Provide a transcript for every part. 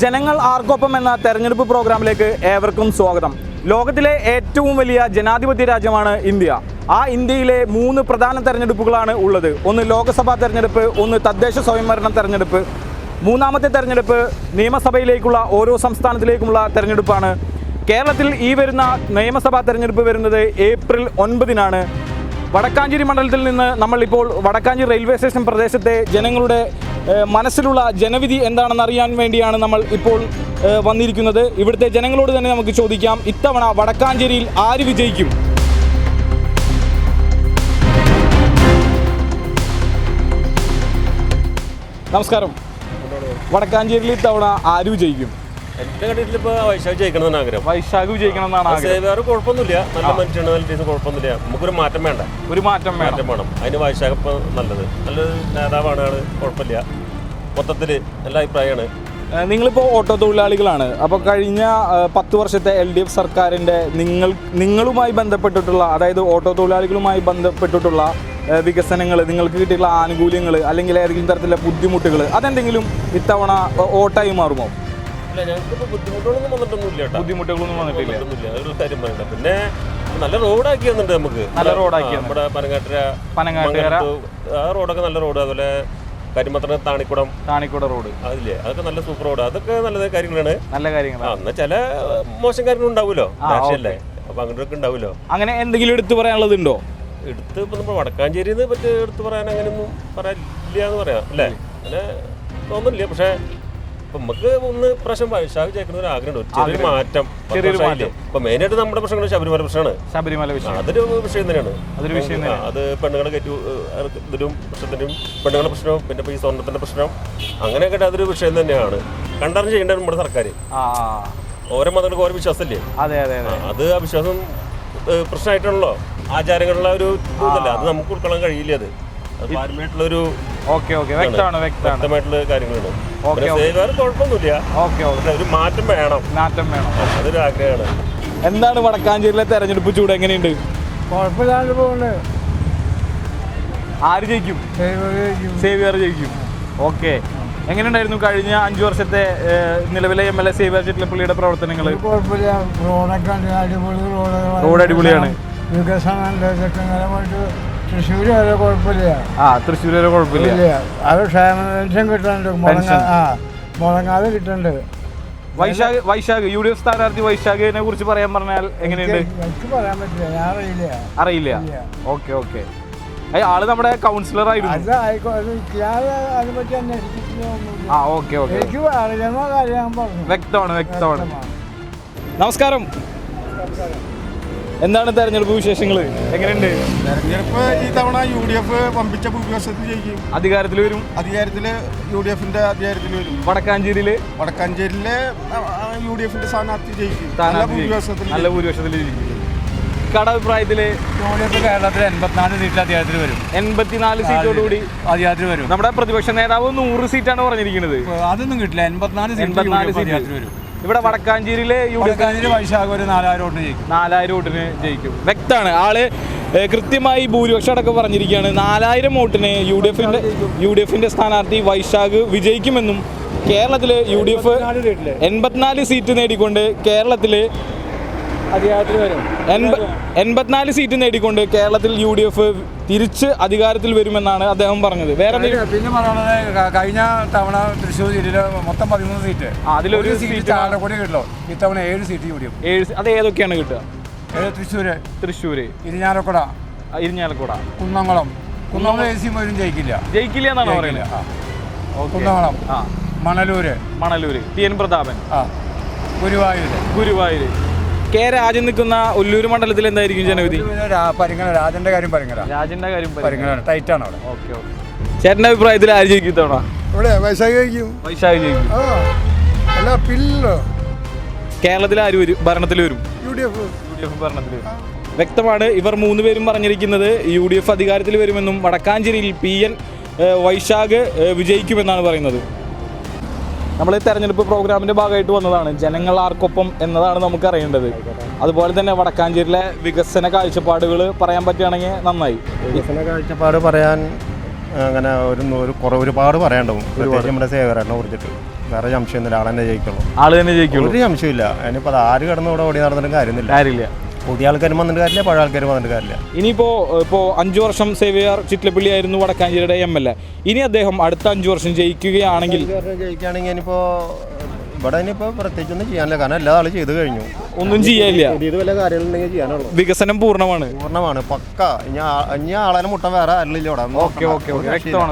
ജനങ്ങൾ ആർക്കൊപ്പം എന്ന തെരഞ്ഞെടുപ്പ് പ്രോഗ്രാമിലേക്ക് ഏവർക്കും സ്വാഗതം. ലോകത്തിലെ ഏറ്റവും വലിയ ജനാധിപത്യ രാജ്യമാണ് ഇന്ത്യ. ആ ഇന്ത്യയിലെ 3 പ്രധാന തെരഞ്ഞെടുപ്പുകളാണ് ഉള്ളത്. ഒന്ന് ലോക്സഭാ തെരഞ്ഞെടുപ്പ്, ഒന്ന് തദ്ദേശ സ്വയംഭരണ തെരഞ്ഞെടുപ്പ്, മൂന്നാമത്തെ തെരഞ്ഞെടുപ്പ് നിയമസഭയിലേക്കുള്ള ഓരോ സംസ്ഥാനത്തിലേക്കുമുള്ള തെരഞ്ഞെടുപ്പാണ്. കേരളത്തിൽ ഈ വരുന്ന നിയമസഭാ തെരഞ്ഞെടുപ്പ് വരുന്നത് ഏപ്രിൽ 9-നാണ്. വടക്കാഞ്ചേരി മണ്ഡലത്തിൽ നിന്ന് നമ്മളിപ്പോൾ വടക്കാഞ്ചേരി റെയിൽവേ സ്റ്റേഷൻ പ്രദേശത്തെ ജനങ്ങളുടെ മനസ്സിലുള്ള ജനവിധി എന്താണെന്ന് അറിയാൻ വേണ്ടിയാണ് നമ്മൾ ഇപ്പോൾ വന്നിരിക്കുന്നത്. ഇവിടുത്തെ ജനങ്ങളോട് തന്നെ നമുക്ക് ചോദിക്കാം, ഇത്തവണ വടക്കാഞ്ചേരിയിൽ ആര് വിജയിക്കും? നമസ്കാരം. വടക്കാഞ്ചേരിയിൽ ഇത്തവണ ആര് വിജയിക്കും? എന്റെ കണ്ടിട്ട് ഇപ്പൊ വൈശാഖ് ജയിക്കണമെന്നാണ് ആഗ്രഹം. വൈശാഖ് വിജയിക്കണം എന്നാണ് ആഗ്രഹം. വേറെ കുഴപ്പമൊന്നുമില്ല, നല്ല മനുഷ്യനാണ്, നല്ല ടീച്ചർ, കുഴപ്പമൊന്നുമില്ല. നമുക്കൊരു മാറ്റം വേണ്ട, ഒരു മാറ്റം വേണം. അതിന് വൈശാഖ് ഇപ്പൊ നല്ലൊരു നേതാവാണ് ആള്, കുഴപ്പമില്ല. മൊത്തത്തില് നല്ല അഭിപ്രായമാണ്. നിങ്ങളിപ്പോൾ ഓട്ടോ തൊഴിലാളികളാണ്. അപ്പോൾ കഴിഞ്ഞ 10 വർഷത്തെ LDF സർക്കാരിൻ്റെ നിങ്ങളുമായി ബന്ധപ്പെട്ടിട്ടുള്ള, അതായത് ഓട്ടോ തൊഴിലാളികളുമായി ബന്ധപ്പെട്ടിട്ടുള്ള വികസനങ്ങൾ, നിങ്ങൾക്ക് കിട്ടിയിട്ടുള്ള ആനുകൂല്യങ്ങൾ അല്ലെങ്കിൽ ഏതെങ്കിലും തരത്തിലുള്ള ബുദ്ധിമുട്ടുകൾ, അതെന്തെങ്കിലും ഇത്തവണ ഓട്ടായി മാറുമോ? അല്ല, ഞങ്ങൾക്കിപ്പോൾ ബുദ്ധിമുട്ടുകളൊന്നും വന്നിട്ടൊന്നുമില്ല. ബുദ്ധിമുട്ടുകളൊന്നും വന്നിട്ടില്ല. അതൊരു കാര്യം പറയണ്ട. പിന്നെ നല്ല റോഡാക്കി വന്നിട്ടുണ്ട് നമുക്ക്. നല്ല റോഡാക്കി നമ്മുടെ പനങ്ങാട്ടുകര ആ റോഡൊക്കെ നല്ല റോഡ്. അതുപോലെ കരിമത്തറ താണിക്കുട റോഡ്, അതില്ലേ, അതൊക്കെ നല്ല സൂപ്പർ റോഡ്. അതൊക്കെ നല്ല കാര്യങ്ങളാണ്, നല്ല കാര്യങ്ങളാണ്. എന്നാൽ ചില മോശം കാര്യങ്ങൾ ഉണ്ടാവുമല്ലോ, രാഷ്ട്രീയല്ലേ, അപ്പൊ അങ്ങനെയൊക്കെ ഉണ്ടാവുമല്ലോ. അങ്ങനെ എന്തെങ്കിലും എടുത്തു പറയാനുള്ളതുണ്ടോ? എടുത്ത് ഇപ്പൊ നമ്മൾ വടക്കാഞ്ചേരിന്ന് പറ്റി എടുത്ത് പറയാൻ അങ്ങനെയൊന്നും പറയാനില്ല എന്ന് പറയാം, അല്ലേ? അങ്ങനെ തോന്നുന്നില്ല. പക്ഷെ നമുക്ക് ഒന്ന് പ്രശ്നം വൈശാഖ് ജയിക്കുന്ന ഒരു ആഗ്രഹമുണ്ട്, ചെറിയൊരു മാറ്റം. ഇപ്പൊ മെയിനായിട്ട് നമ്മുടെ പ്രശ്നങ്ങൾ ശബരിമല പ്രശ്നമാണ്. അതൊരു വിഷയം തന്നെയാണ്. അത് പെണ്ണുങ്ങളെ ഇതിലും പ്രശ്നത്തിനും പെണ്ണുങ്ങളുടെ പ്രശ്നവും പിന്നെ ഈ സ്വർണ്ണത്തിന്റെ പ്രശ്നം അങ്ങനെയൊക്കെ അതൊരു വിഷയം തന്നെയാണ്. കണ്ടറിഞ്ഞ് ചെയ്യേണ്ടത് നമ്മുടെ സർക്കാർ. ഓരോ മതങ്ങൾക്ക് ഓരോ വിശ്വാസമല്ലേ, അത് ആ വിശ്വാസം പ്രശ്നമായിട്ടുള്ളോ ആചാരങ്ങളുള്ള ഒരു ഇതല്ല, അത് നമുക്ക് ഉൾക്കൊള്ളാൻ കഴിയില്ല. അത് പാരമ്പര്യമായിട്ടുള്ളൊരു വ്യക്തമായിട്ടുള്ള കാര്യങ്ങളാണ്. വേറെ കുഴപ്പമൊന്നുമില്ല. ഒരു മാറ്റം വേണം, അതൊരു ആഗ്രഹമാണ്. എന്താണ് വടക്കാഞ്ചേരിയിലെ തെരഞ്ഞെടുപ്പ് ചൂട്? എങ്ങനെയുണ്ട്? കുഴപ്പമില്ലാണ്ട് പോകുന്നത്. ആര് ജയിക്കും? സേവ്യർ ജയിക്കും. ഓക്കെ. എങ്ങനെയുണ്ടായിരുന്നു കഴിഞ്ഞ 5 വർഷത്തെ നിലവിലെ MLA സേവ്യർ ചിറ്റലപ്പള്ളിയുടെ പ്രവർത്തനങ്ങൾ? കുഴപ്പമില്ല, റോഡ് അടിപൊളിയാണ്. വികസനമായിട്ട് തൃശ്ശൂർ വരെ കുഴപ്പമില്ല. തൃശ്ശൂർ വരെ കുഴപ്പമില്ല. അത് ക്ഷേമ പെൻഷൻ കിട്ടുന്നുണ്ട്, മുടങ്ങാതെ കിട്ടുന്നുണ്ട്. വൈശാഖ് UDF സ്ഥാനാർത്ഥി വൈശാഖിനെ കുറിച്ച് പറയാൻ പറഞ്ഞാൽ എങ്ങനെയുണ്ട്? എനിക്ക് പറയാൻ പറ്റില്ല, ഞാൻ അറിയില്ല. ഓക്കെ. ആള് നമ്മുടെ കൗൺസിലർ ആയിരുന്നു. അതിനെപ്പറ്റി അന്വേഷിച്ചിട്ടില്ല. എനിക്ക് അറിയാവുന്ന കാര്യം ഞാൻ പറഞ്ഞു. വ്യക്തമാണ്. നമസ്കാരം. എന്താണ് തെരഞ്ഞെടുപ്പ് വിശേഷങ്ങൾ? എങ്ങനെയുണ്ട് തെരഞ്ഞെടുപ്പ്? ഈ തവണ UDF വമ്പിച്ച ഭൂരിപക്ഷത്തിൽ ജയിക്കും. അധികാരത്തിൽ വരും. UDFന്റെ അധികാരത്തിൽ വരും. വടക്കാഞ്ചേരിയിലെ UDFന്റെ സ്ഥാനാർത്ഥി ജയിക്കും. നല്ല ഭൂരിപക്ഷത്തിൽ ജയിക്കും. അഭിപ്രായത്തില് കേരളത്തിൽ 84 സീറ്റിൽ അധികാരത്തിൽ വരും. 84 സീറ്റോടുകൂടി അധികാരത്തിൽ വരും. നമ്മുടെ പ്രതിപക്ഷ നേതാവ് 100 സീറ്റാണ് പറഞ്ഞിരിക്കുന്നത്. അതൊന്നും കിട്ടില്ല. 84 സീറ്റ് വരും. ഇവിടെ വടക്കാഞ്ചേരിയിലെ വൈശാഖ് ഒരു 4000 വോട്ടിന് ജയിക്കും. 4000 വോട്ടിന് ജയിക്കും. വ്യക്തമാണ്. ആള് കൃത്യമായി ഭൂരിപക്ഷം അടക്കം പറഞ്ഞിരിക്കുകയാണ്. 4000 വോട്ടിന് UDFന്റെ സ്ഥാനാർത്ഥി വൈശാഖ് വിജയിക്കുമെന്നും കേരളത്തില് UDF 84 സീറ്റ് നേടിക്കൊണ്ട് കേരളത്തില് അധികാരത്തിൽ വരും. 84 സീറ്റ് നേടിക്കൊണ്ട് കേരളത്തിൽ UDF തിരിച്ച് അധികാരത്തിൽ വരുമെന്നാണ് അദ്ദേഹം പറഞ്ഞത്. വേറെ പിന്നെ പറയുന്നത്, കഴിഞ്ഞ തവണ തൃശ്ശൂർ ജില്ലയിൽ മൊത്തം 13 സീറ്റ്, അതിലൊരു സീറ്റ് ചാലക്കുടി കിട്ടുള്ളൂ. ഇത്തവണ 7 സീറ്റ് UDF. 7. അത് ഏതൊക്കെയാണ് കിട്ടുക? തൃശ്ശൂര്, ഇരിഞ്ഞാലക്കുട, കുന്നംകുളം AC പോലും ജയിക്കില്ല എന്നാണ് പറയുന്നത്. കുന്നംകുളം, മണലൂര്, TN പ്രതാപൻ, ഗുരുവായൂര്. K. രാജൻ നിൽക്കുന്ന ഒല്ലൂർ മണ്ഡലത്തിൽ എന്തായിരിക്കും ജനവിധി? രാജന്റെ കാര്യം ടൈറ്റാണ് അവിടെ. ഓക്കെ. ചേട്ടന്റെ അഭിപ്രായത്തിൽ ആര് ജയിക്കും തവണ? വൈശാഖ് ജയിക്കും. കേരളത്തിൽ ആര് വരും? ഭരണത്തിൽ വരും. UDF ഭരണത്തിൽ വരും. വ്യക്തമാണ്. ഇവർ 3 പേരും പറഞ്ഞിരിക്കുന്നത് UDF അധികാരത്തിൽ വരുമെന്നും വടക്കാഞ്ചേരിയിൽ PN വൈശാഖ് വിജയിക്കുമെന്നാണ് പറയുന്നത്. നമ്മൾ തെരഞ്ഞെടുപ്പ് പ്രോഗ്രാമിൻ്റെ ഭാഗമായിട്ട് വന്നതാണ്. ജനങ്ങൾ ആർക്കൊപ്പം എന്നതാണ് നമുക്ക് അറിയേണ്ടത്. അതുപോലെ തന്നെ വടക്കാഞ്ചേരിയിലെ വികസന കാഴ്ചപ്പാടുകൾ പറയാൻ പറ്റുകയാണെങ്കിൽ നന്നായി. വികസന കാഴ്ചപ്പാട് പറയാൻ അങ്ങനെ ഒരുപാട് പറയാനുണ്ടാവും. പ്രത്യേകിച്ച് നമ്മുടെ സേവരനെ കുറിച്ചിട്ട് വേറെ സംശയമൊന്നുമില്ല, ആൾ തന്നെ ജയിക്കുള്ളൂ. ആള് തന്നെ ജയിക്കുള്ളൂ, ഒരു സംശയമില്ല. അതിനിപ്പോൾ അത് ആര് കിടന്ന് ഇവിടെ ഓടി നടന്നിട്ടും കാര്യമൊന്നുമില്ല. പുതിയ ആൾക്കാരും വന്നിട്ട് കാര്യമില്ല, പഴയ ആൾക്കാരും വന്നിട്ട് കാര്യമില്ല. ഇപ്പോൾ 5 വർഷം സേവ്യർ ചിറ്റലപ്പള്ളി ആയിരുന്നു വടക്കാഞ്ചേരിയുടെ MLA. ഇനി അദ്ദേഹം അടുത്ത 5 വർഷം ജയിക്കുകയാണെങ്കിൽ ഇനിയിപ്പോൾ ഇവിടെ ഇനിയിപ്പോൾ പ്രത്യേകിച്ചൊന്നും ചെയ്യാനില്ല, കാരണം എല്ലാ ആളും ചെയ്ത് കഴിഞ്ഞു. ഒന്നും ചെയ്യാനില്ല. പുതിയത് വല്ല കാര്യങ്ങളുണ്ടെങ്കിൽ ചെയ്യാനുള്ളൂ. വികസനം പൂർണ്ണമാണ് പക്ക. ഇനി ആളെ മുട്ട വേറെ ആരില്ല ഇവിടെ.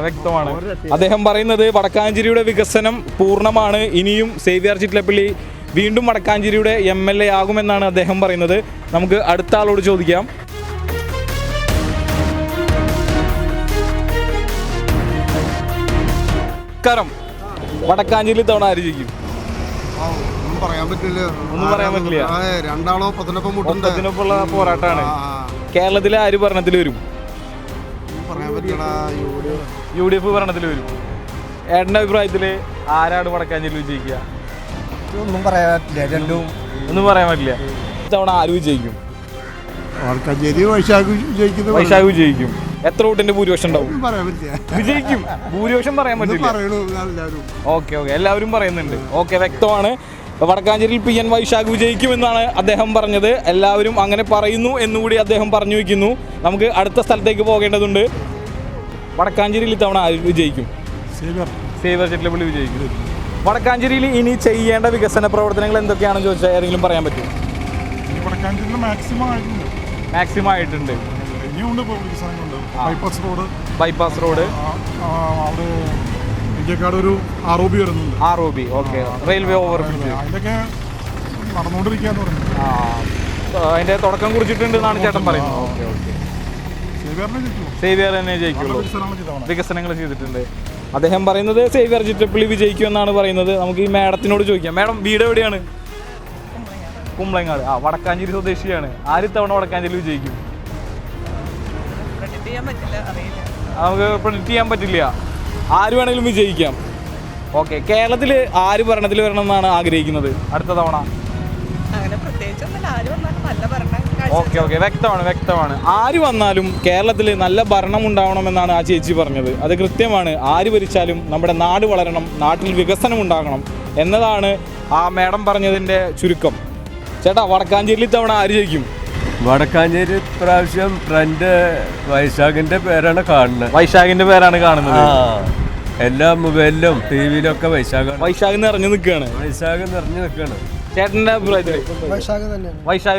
വ്യക്തമാണ്. അദ്ദേഹം പറയുന്നത് വടക്കാഞ്ചേരിയുടെ വികസനം പൂർണ്ണമാണ്. ഇനിയും സേവ്യർ ചിറ്റലപ്പള്ളി വീണ്ടും വടക്കാഞ്ചേരിയുടെ MLA ആകുമെന്നാണ് അദ്ദേഹം പറയുന്നത്. നമുക്ക് അടുത്ത ആളോട് ചോദിക്കാം. വടക്കാഞ്ചേരി തവണ ആര് ജയിക്കും? ഒന്നും പറയാൻ പറ്റില്ല. രണ്ടാളോ ഒപ്പത്തിനൊപ്പമുള്ള പോരാട്ടമാണ്. കേരളത്തിലെ ആര് ഭരണത്തിൽ വരും? UDF ഭരണത്തിൽ വരും. ഏട്ടൻ്റെ അഭിപ്രായത്തിൽ ആരാണ് വടക്കാഞ്ചേരി വിജയിക്കുക? ഒന്നും പറയാൻ പറ്റില്ല, രണ്ടും ഒന്നും പറയാൻ പറ്റില്ല. ഇത്തവണ ആര് വിജയിക്കും? വൈശാഖ് വിജയിക്കും. എത്ര വോട്ടിന്റെ ഭൂരിപക്ഷം ഉണ്ടാവും? വിജയിക്കും. ഭൂരിപക്ഷം പറയാൻ പറ്റില്ല. ഓക്കെ എല്ലാവരും പറയുന്നുണ്ട്. ഓക്കെ, വ്യക്തമാണ്. വടക്കാഞ്ചേരിയിൽ PN വൈശാഖ് വിജയിക്കുമെന്നാണ് അദ്ദേഹം പറഞ്ഞത്. എല്ലാവരും അങ്ങനെ പറയുന്നു എന്നുകൂടി അദ്ദേഹം പറഞ്ഞു വയ്ക്കുന്നു. നമുക്ക് അടുത്ത സ്ഥലത്തേക്ക് പോകേണ്ടതുണ്ട്. വടക്കാഞ്ചേരിയിൽ ഇത്തവണ ആര് വിജയിക്കും? സേവ്യർ ചിറ്റലപ്പള്ളി വിജയിക്കും. വടക്കാഞ്ചേരിയിൽ ഇനി ചെയ്യേണ്ട വികസന പ്രവർത്തനങ്ങൾ എന്തൊക്കെയാണെന്ന് ചോദിച്ചാൽ ഏതെങ്കിലും പറയാൻ പറ്റും? മാക്സിമം ആയിട്ടുണ്ട്. ബൈപ്പാസ് റോഡ് അവിടെ ഇന്ത്യക്കാട് ഒരു ROB വരുന്നുണ്ട്. ROB, okay. റെയിൽവേ ഓവർബ്രിഡ്ജ് ഇതൊക്കെ നടന്നുകൊണ്ടിരിക്കുകയെന്ന് പറഞ്ഞു. അതിന്റെ തുടക്കം കുറിച്ചിട്ടുണ്ട് എന്നാണ് ചേട്ടൻ പറയുന്നത്. ഓക്കെ സേവ്യർ തന്നെ ജയിക്കുള്ളൂ. വികസനങ്ങൾ ചെയ്തിട്ടുണ്ട്. അദ്ദേഹം പറയുന്നത് സേവ്യർ ചിറ്റലപ്പള്ളി വിജയിക്കും എന്നാണ് പറയുന്നത്. നമുക്ക് ഈ മാഡത്തിനോട് ചോദിക്കാം. മാഡം വീട് എവിടെയാണ്? കുമ്പളങ്ങാട്. വടക്കാഞ്ചേരി സ്വദേശിയാണ്. ആര് തവണ വടക്കാഞ്ചേരി വിജയിക്കും? നമുക്ക് പ്രെഡിക്റ്റ് ചെയ്യാൻ പറ്റില്ല. ആര് വേണമെങ്കിലും വിജയിക്കാം. ഓക്കെ, കേരളത്തിൽ ആര് ഭരണത്തിൽ വരണം എന്നാണ് ആഗ്രഹിക്കുന്നത് അടുത്ത തവണ? ഓക്കെ വ്യക്തമാണ്. ആര് വന്നാലും കേരളത്തിൽ നല്ല ഭരണം ഉണ്ടാവണമെന്നാണ് ആ ചേച്ചി പറഞ്ഞത്. അത് കൃത്യമാണ്. ആര് ഭരിച്ചാലും നമ്മുടെ നാട് വളരണം, നാട്ടിൽ വികസനം ഉണ്ടാകണം എന്നതാണ് ആ മാഡം പറഞ്ഞതിൻ്റെ ചുരുക്കം. ചേട്ടാ, വടക്കാഞ്ചേരിയിൽ തവണ ആര് ജയിക്കും? വടക്കാഞ്ചേരി പ്രാവശ്യം ട്രെൻഡ് വൈശാഖിന്റെ പേരാണ് കാണുന്നത്. വൈശാഖിന്റെ പേരാണ് കാണുന്നത്. എല്ലാ മൊബൈലിലും TV-യിലൊക്കെ വൈശാഖ് നിറഞ്ഞു നിൽക്കുകയാണ്. വൈശാഖ് നിറഞ്ഞു നിൽക്കുകയാണ്. ചേട്ടന്റെ അഭിപ്രായത്തിൽ വൈശാഖ്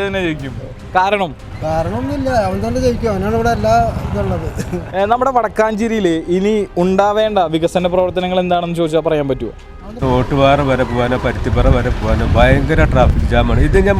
തന്നെ ജയിക്കും. കാരണമൊന്നുമില്ല, അവൻ തന്നെ ജയിക്കും. അവനാണ് ഇവിടെ എല്ലാ ഇതുള്ളത്. നമ്മുടെ വടക്കാഞ്ചേരിയിൽ ഇനി ഉണ്ടാവേണ്ട വികസന പ്രവർത്തനങ്ങൾ എന്താണെന്ന് ചോദിച്ചാൽ പറയാൻ പറ്റുമോ? തോട്ടുപാറ വരെ പോകാനോ പരുത്തിപ്പാറ വരെ പോകാനോ ഭയങ്കര ട്രാഫിക് ജാമാണ്. ഇത് ഞാൻ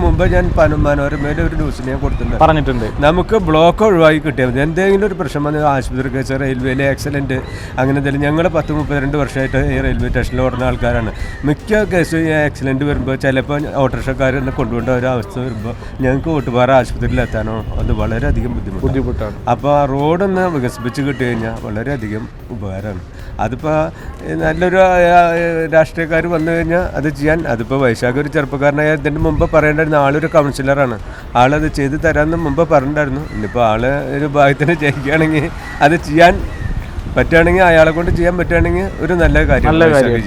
മനോരമയിലെ ഒരു ന്യൂസിൽ ഞാൻ പറഞ്ഞിട്ടുണ്ട്. നമുക്ക് ബ്ലോക്ക് ഒഴിവാക്കി കിട്ടിയാൽ മതി. എന്തെങ്കിലും ഒരു പ്രശ്നം വന്ന് ആശുപത്രി കേസ്, റെയിൽവേയിലെ ആക്സിഡൻറ്റ്, അങ്ങനെ എന്തെങ്കിലും. ഞങ്ങൾ 10-32 വർഷമായിട്ട് ഈ റെയിൽവേ സ്റ്റേഷനിൽ ഓടുന്ന ആൾക്കാരാണ്. മിക്ക കേസും ഈ ആക്സിഡൻറ്റ് വരുമ്പോൾ ചിലപ്പോൾ ഓട്ടോറിക്ഷക്കാർ തന്നെ കൊണ്ടുപോകേണ്ട ഒരു അവസ്ഥ വരുമ്പോൾ ഞങ്ങൾക്ക് തോട്ടുപാറ ആശുപത്രിയിൽ എത്താനോ അത് വളരെയധികം ബുദ്ധിമുട്ടാണ്. അപ്പോൾ ആ റോഡൊന്ന് വികസിപ്പിച്ച് കിട്ടി കഴിഞ്ഞാൽ വളരെയധികം ഉപകാരമാണ്. അതിപ്പോൾ നല്ലൊരു രാഷ്ട്രീയക്കാർ വന്നു കഴിഞ്ഞാൽ അത് ചെയ്യാൻ, അതിപ്പോൾ വൈശാഖ് ഒരു ചെറുപ്പക്കാരനായ ഇതിൻ്റെ മുമ്പ് പറയേണ്ടായിരുന്നു. ആളൊരു കൗൺസിലറാണ്. ആളത് ചെയ്ത് തരാമെന്ന് മുമ്പ് പറഞ്ഞിട്ടുണ്ടായിരുന്നു. ഇന്നിപ്പോൾ ആൾ ഒരു ഭാഗത്തിന് ജയിക്കുകയാണെങ്കിൽ അത് ചെയ്യാൻ പറ്റുകയാണെങ്കിൽ, അയാളെ കൊണ്ട് ചെയ്യാൻ പറ്റുകയാണെങ്കിൽ ഒരു നല്ല കാര്യം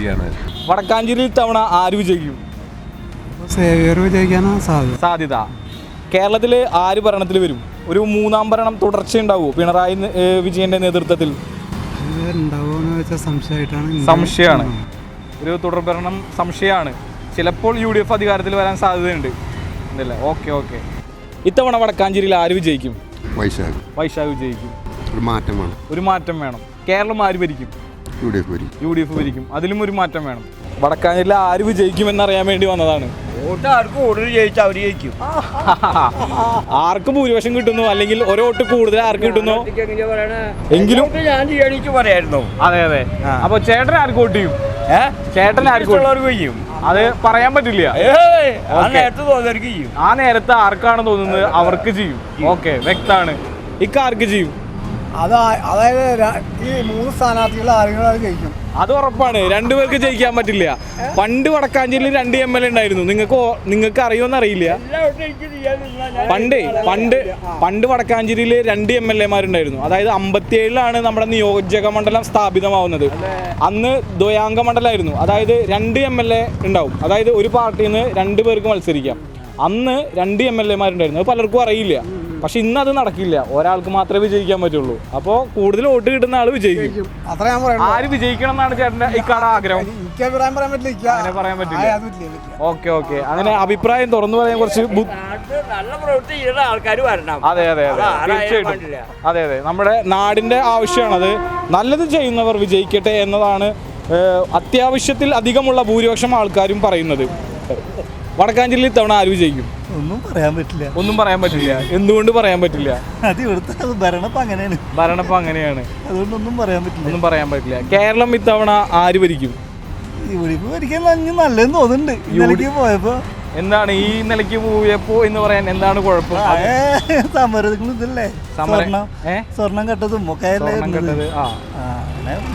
ചെയ്യാണ്. വടക്കാഞ്ചേരിയിൽ തവണ ആര് വിജയിക്കും? സേവ്യർ വിജയിക്കാനാണ് സാധ്യത. കേരളത്തിൽ ആര് ഭരണത്തിൽ വരും? ഒരു 3ാം ഭരണം തുടർച്ചയുണ്ടാവുമോ പിണറായി വിജയന്റെ നേതൃത്വത്തിൽ? സംശയമാണ്. ഒരു തുടർഭരണം സംശയമാണ്. ചിലപ്പോൾ UDF അധികാരത്തിൽ വരാൻ സാധ്യതയുണ്ട്. ഇല്ലല്ലേ? ഓക്കെ. ഇത്തവണ വടക്കാഞ്ചേരിയിൽ ആര് വിജയിക്കും? വൈശാഖ് വിജയിക്കും. ഒരു മാറ്റം വേണം. കേരളം ആര് ഭരിക്കും? UDF ഭരിക്കും. അതിലും ഒരു മാറ്റം വേണം. വടക്കാഞ്ചേരിയിൽ ആര് വിജയിക്കും എന്നറിയാൻ വേണ്ടി വന്നതാണ്. ആർക്ക് ഭൂരിപക്ഷം കിട്ടുന്നു, അല്ലെങ്കിൽ ഒരു വോട്ട് കൂടുതൽ ആർക്ക് കിട്ടുന്നു എങ്കിലും പറയായിരുന്നു. അതെ. അപ്പൊ ചേട്ടൻ ആർക്ക് വോട്ട് ചെയ്യും? ചേട്ടൻ ആർക്ക് ചെയ്യും? അത് പറയാൻ പറ്റില്ല. ആ നേരത്തെ ആർക്കാണ് തോന്നുന്നത് അവർക്ക് ചെയ്യും. ഓക്കെ, വ്യക്തമാണ്. ഇക്കാർക്ക് ചെയ്യും? അതായത് ഈ 3 സ്ഥാനാർത്ഥികൾ ആരെങ്കിലും അത് ജയിക്കും. അത് ഉറപ്പാണ്. രണ്ടുപേർക്ക് ജയിക്കാൻ പറ്റില്ല. പണ്ട് വടക്കാഞ്ചേരിയിൽ 2 MLA ഉണ്ടായിരുന്നു. നിങ്ങൾക്ക് അറിയുമെന്ന് അറിയില്ല. പണ്ട് വടക്കാഞ്ചേരിയിൽ 2 MLA-മാരുണ്ടായിരുന്നു. അതായത് 57-ലാണ് നമ്മുടെ നിയോജക മണ്ഡലം സ്ഥാപിതമാവുന്നത്. അന്ന് ദ്വയാംഗ മണ്ഡലമായിരുന്നു. അതായത് 2 MLA ഉണ്ടാവും. അതായത് ഒരു പാർട്ടിയിൽ നിന്ന് 2 പേർക്ക് മത്സരിക്കാം. അന്ന് 2 MLA-മാരുണ്ടായിരുന്നു. അത് പലർക്കും അറിയില്ല. പക്ഷെ ഇന്ന് അത് നടക്കില്ല. ഒരാൾക്ക് മാത്രമേ വിജയിക്കാൻ പറ്റുള്ളൂ. അപ്പോൾ കൂടുതൽ വോട്ട് കിട്ടുന്ന ആൾ വിജയിക്കും. അത്ര ഞാൻ പറയുന്നത്. ആര് വിജയിക്കണം എന്നാണ് ചേട്ടൻ്റെ ഇക്കാടെ ആഗ്രഹം? എനിക്ക് അഭിപ്രായം പറയാൻ പറ്റില്ല. അങ്ങനെ പറയാൻ പറ്റില്ല. ഓക്കെ അങ്ങനെ അഭിപ്രായം തുറന്നു പറയാൻ കുറച്ച് നല്ല പ്രവൃത്തി ചെയ്യുന്ന ആൾക്കാർ വരണം. അതെ തീർച്ചയായിട്ടും. അതെ നമ്മുടെ നാടിന്റെ ആവശ്യമാണത്. നല്ലത് ചെയ്യുന്നവർ വിജയിക്കട്ടെ എന്നതാണ് അത്യാവശ്യത്തിൽ അധികമുള്ള ഭൂരിപക്ഷം ആൾക്കാരും പറയുന്നത്. വടക്കാഞ്ചേരിയിൽ ഇത്തവണ ആര് വിജയിക്കും? ഒന്നും പറയാൻ പറ്റില്ല. എന്തുകൊണ്ട് പറയാൻ പറ്റില്ല? അത് ഇവിടുത്തെ ഭരണപ്പം അങ്ങനെയാണ്. അതുകൊണ്ടൊന്നും പറയാൻ പറ്റില്ല. കേരളം ഇത്തവണ ആര് ഭരിക്കും? ഇവിടെ ഭരിക്കാൻ നല്ലതെന്ന് തോന്നുന്നുണ്ട്. ഇന്നലേക്ക് പോയപ്പോ എന്താണ് ഈ നിലയ്ക്ക് പോയപ്പോ എന്ന് പറയാൻ എന്താണ് കുഴപ്പം? സമരങ്ങൾ ഇതല്ലേ, സ്വർണം കെട്ടതും ഒക്കെ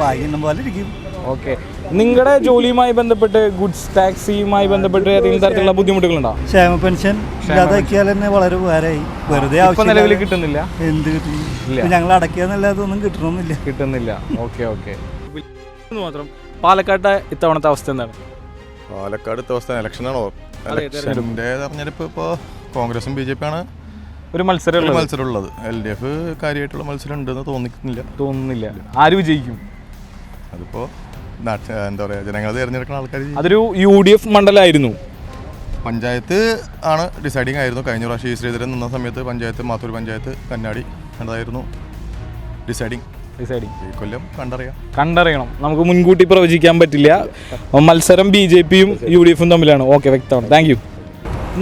ഭാഗ്യം പോലെ ഇരിക്കും. ഓക്കെ. നിങ്ങളുടെ ജോലിയുമായി ബന്ധപ്പെട്ട് ഗുഡ്സ് ടാക്സിയുമായി ബന്ധപ്പെട്ട് ഏതെങ്കിലും തരത്തിലുള്ള ബുദ്ധിമുട്ടുകളുണ്ടോ? ക്ഷേമ പെൻഷൻ ഇല്ലാതാക്കിയാൽ തന്നെ വളരെ ഉപകാരമായി. വെറുതെ നിലവിൽ കിട്ടുന്നില്ല. എന്ത് കിട്ടുന്നു? ഞങ്ങൾ അടയ്ക്കാന്നല്ലാതെ ഒന്നും കിട്ടുന്നില്ല. ഓക്കെ. മാത്രം പാലക്കാട്ടെ ഇത്തവണത്തെ അവസ്ഥ എന്താണ്? പാലക്കാട് അവസ്ഥ ഇലക്ഷനാണോ? ഇലക്ഷൻ്റെ തെരഞ്ഞെടുപ്പ് ഇപ്പോൾ കോൺഗ്രസും BJP ആണ് ഒരു മത്സരമുള്ളത്. LDF കാര്യമായിട്ടുള്ള മത്സരം ഉണ്ടെന്ന് തോന്നുന്നില്ല. ആര് വിജയിക്കും? അതിപ്പോൾ എന്താ പറയുക, ജനങ്ങൾ തിരഞ്ഞെടുക്കുന്ന ആൾക്കാർ. അതൊരു UDF മണ്ഡലമായിരുന്നു. പഞ്ചായത്ത് ആണ് ഡിസൈഡിങ് ആയിരുന്നു. കഴിഞ്ഞ പ്രാവശ്യം ശ്രീധരൻ നിന്ന സമയത്ത് പഞ്ചായത്ത്, മാത്തൂർ പഞ്ചായത്ത്, കന്നാടി അതായിരുന്നു ഡിസൈഡിങ്. ഈ കൊല്ലം കണ്ടറിയണം. നമുക്ക് മുൻകൂട്ടി പ്രവചിക്കാൻ പറ്റില്ല. മത്സരം BJP-യും UDF-ഉം തമ്മിലാണ്. ഓക്കെ, വ്യക്തമാണ്. Thank you.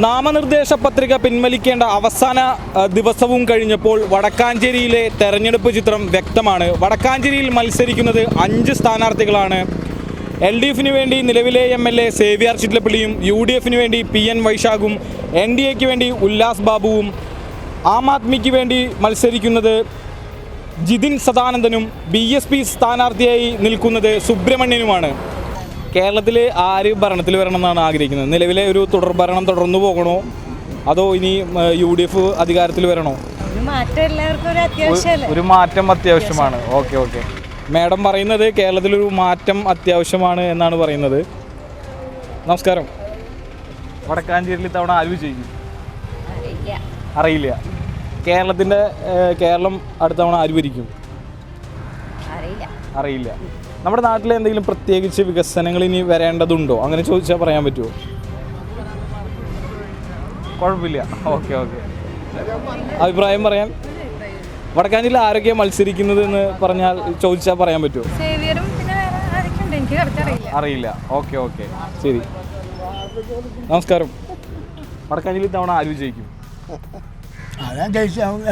നാമനിർദ്ദേശ പത്രിക പിൻവലിക്കേണ്ട അവസാന ദിവസവും കഴിഞ്ഞപ്പോൾ വടക്കാഞ്ചേരിയിലെ തെരഞ്ഞെടുപ്പ് ചിത്രം വ്യക്തമാണ്. വടക്കാഞ്ചേരിയിൽ മത്സരിക്കുന്നത് 5 സ്ഥാനാർത്ഥികളാണ്. LDF-ന് വേണ്ടി നിലവിലെ MLA സേവ്യർ ചിറ്റലപ്പള്ളിയും, UDF-ന് വേണ്ടി PN വൈശാഖും, NDA-ക്ക് വേണ്ടി ഉല്ലാസ് ബാബുവും, ആം ആദ്മിക്ക് വേണ്ടി മത്സരിക്കുന്നത് ജിതിൻ സദാനന്ദനും, BSP സ്ഥാനാർത്ഥിയായി നിൽക്കുന്നത് സുബ്രഹ്മണ്യനുമാണ്. കേരളത്തിൽ ആര് ഭരണത്തിൽ വരണം എന്നാണ് ആഗ്രഹിക്കുന്നത്? നിലവിലെ ഒരു തുടർഭരണം തുടർന്നു പോകണോ, അതോ ഇനി UDF അധികാരത്തിൽ വരണോ? ഒരു മാറ്റം അത്യാവശ്യമാണ്. ഓക്കെ. മാഡം പറയുന്നത് കേരളത്തിലൊരു മാറ്റം അത്യാവശ്യമാണ് എന്നാണ് പറയുന്നത്. നമസ്കാരം. വടക്കാഞ്ചേരിയിൽ തവണ ആര് വിജയിക്കും? അറിയില്ല. കേരളം അടുത്ത തവണ ആര് ഭരിക്കും? അറിയില്ല. നമ്മുടെ നാട്ടിൽ എന്തെങ്കിലും പ്രത്യേകിച്ച് വികസനങ്ങൾ ഇനി വരേണ്ടതുണ്ടോ? അങ്ങനെ ചോദിച്ചാൽ പറയാൻ പറ്റുമോ? കുഴപ്പമില്ല. ഓക്കെ. അഭിപ്രായം പറയാൻ വടക്കാഞ്ചേരിയിൽ ആരൊക്കെയാണ് മത്സരിക്കുന്നത് എന്ന് ചോദിച്ചാൽ പറയാൻ പറ്റുമോ? അറിയില്ല. ഓക്കെ. ശരി. നമസ്കാരം. വടക്കാഞ്ചേരിയിൽ തവണ ആര് വിജയിക്കും?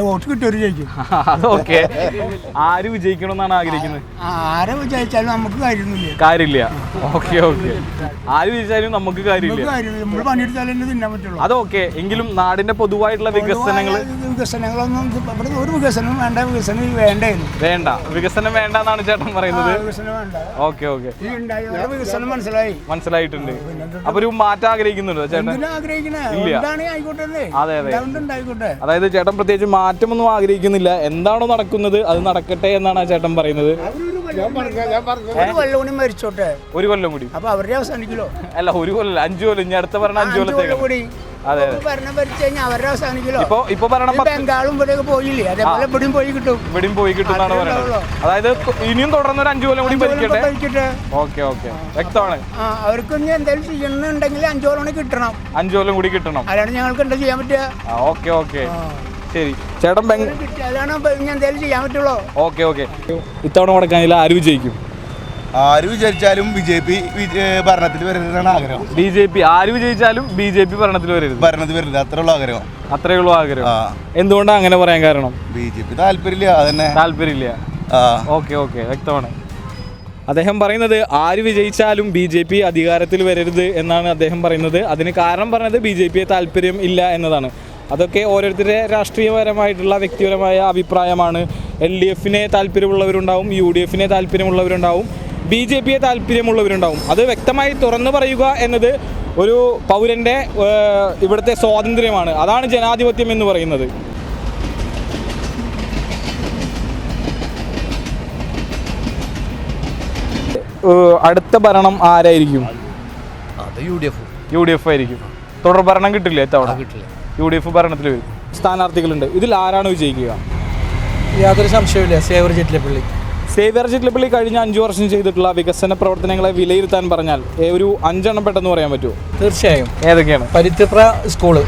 വോട്ട് കിട്ടിയൊരു ജയിക്കും. അതൊക്കെ. ആര് വിജയിക്കണമെന്നാണ് ആഗ്രഹിക്കുന്നത്? ആരെ വിജയിച്ചാലും നമുക്ക് കാര്യമില്ല. ഓക്കെ. ആര് വിജയിച്ചാലും നമുക്ക് കാര്യമില്ല. നമ്മൾ പണിയെടുത്താലേ തിന്നാൻ പറ്റുള്ളൂ. അതൊക്കെ. എങ്കിലും നാടിന്റെ പൊതുവായിട്ടുള്ള വികസനങ്ങളൊന്നും ഇവിടെ ഒരു വികസനം വേണ്ട. വികസനം വേണ്ടെന്നാണ് ചേട്ടൻ പറയുന്നത്. ഓക്കെ. വികസനം മനസ്സിലായിട്ടുണ്ട്. അപ്പൊ ഒരു മാറ്റം ആഗ്രഹിക്കുന്നുണ്ടോ ചേട്ടൻ? ഇല്ല. അതെ. അതായത് ചേട്ടൻ പ്രത്യേകിച്ച് മാറ്റമൊന്നും ആഗ്രഹിക്കുന്നില്ല. എന്താണോ നടക്കുന്നത് അത് നടക്കട്ടെ എന്നാണ് ആ ചേട്ടൻ പറയുന്നത്. ഒരു കൊല്ലം കൂടി. അപ്പൊ അവരുടെ അവസാനിക്കലോ? അല്ല, ഒരു കൊല്ലം, 5 കൊല്ലം. ഇനി അടുത്ത ഭരണം 5 കൊല്ലത്തേക്ക്. അതെ. ഭരണം ഭരിച്ചു കഴിഞ്ഞാൽ അവരുടെ അവസാനിക്കലോ? ഇപ്പൊ ഭരണം ബംഗാളും ഇവിടെയൊക്കെ പോയില്ലേ, അതേപോലെ ഇവിടെയും പോയി കിട്ടും എന്നാണ് പറയുന്നത്. അതായത് ഇനിയും തുടർന്ന് ഒരു 5 കൊല്ലം കൂടി ഭരിക്കട്ടെ. ഓക്കെ. വ്യക്തമാണ്. അവർക്ക് ഇനി എന്തെങ്കിലും ചെയ്യണമെന്നുണ്ടെങ്കിൽ 5 കൊല്ലം കൂടി കിട്ടണം. 5 കൊല്ലം കൂടി കിട്ടണം. അല്ലാണ്ട് ഞങ്ങൾക്ക് എന്താ ചെയ്യാൻ പറ്റുക? ഓക്കെ. ശരി. ചേട്ടൻ എന്തെങ്കിലും ചെയ്യാൻ പറ്റുള്ളൂ. ഓക്കെ. ഇത്തവണ വടക്കാഞ്ചേരിയിൽ ആര് വിജയിക്കും? ആര് വിചാരിച്ചാലും BJP ഭരണത്തിൽ വരരുതെന്നാണ് ആഗ്രഹം. BJP ആര് വിജയിച്ചാലും BJP ഭരണത്തിൽ വരരുത്. അത്രേ ഉള്ളൂ ആഗ്രഹം. എന്തുകൊണ്ടാണ് അങ്ങനെ പറയാൻ കാരണം? BJP താല്പര്യമില്ല. ഓക്കെ. വ്യക്തമാണ്. അദ്ദേഹം പറയുന്നത് ആര് വിജയിച്ചാലും BJP അധികാരത്തിൽ വരരുത് എന്നാണ് അദ്ദേഹം പറയുന്നത്. അതിന് കാരണം പറഞ്ഞത് BJP താല്പര്യം ഇല്ല എന്നതാണ്. അതൊക്കെ ഓരോരുത്തരുടെ രാഷ്ട്രീയപരമായിട്ടുള്ള വ്യക്തിപരമായ അഭിപ്രായമാണ്. LDFനെ താല്പര്യമുള്ളവരുണ്ടാവും, UDF താല്പര്യമുള്ളവരുണ്ടാവും, BJP താല്പര്യമുള്ളവരുണ്ടാവും. അത് വ്യക്തമായി തുറന്നു പറയുക എന്നത് ഒരു പൗരൻ്റെ ഇവിടുത്തെ സ്വാതന്ത്ര്യമാണ്. അതാണ് ജനാധിപത്യം എന്ന് പറയുന്നത്. അടുത്ത ഭരണം ആരായിരിക്കും? അത് UDF ആയിരിക്കും. തുടർ ഭരണം കിട്ടില്ല എത്തവണ? UDF ഭരണത്തിൽ വരും. സ്ഥാനാർത്ഥികളുണ്ട്, ഇതിൽ ആരാണ് വിജയിക്കുക? യാതൊരു സംശയമില്ല, സേവർ ചിറ്റലപ്പള്ളി. സേവ്യർ ചിറ്റലപ്പള്ളി കഴിഞ്ഞ 5 വർഷം ചെയ്തിട്ടുള്ള വികസന പ്രവർത്തനങ്ങളെ വിലയിരുത്താൻ പറഞ്ഞാൽ ഒരു 5 എണ്ണം പെട്ടെന്ന് പറയാൻ പറ്റുമോ? തീർച്ചയായും. ഏതൊക്കെയാണ്? പരിത്യപ്ര school,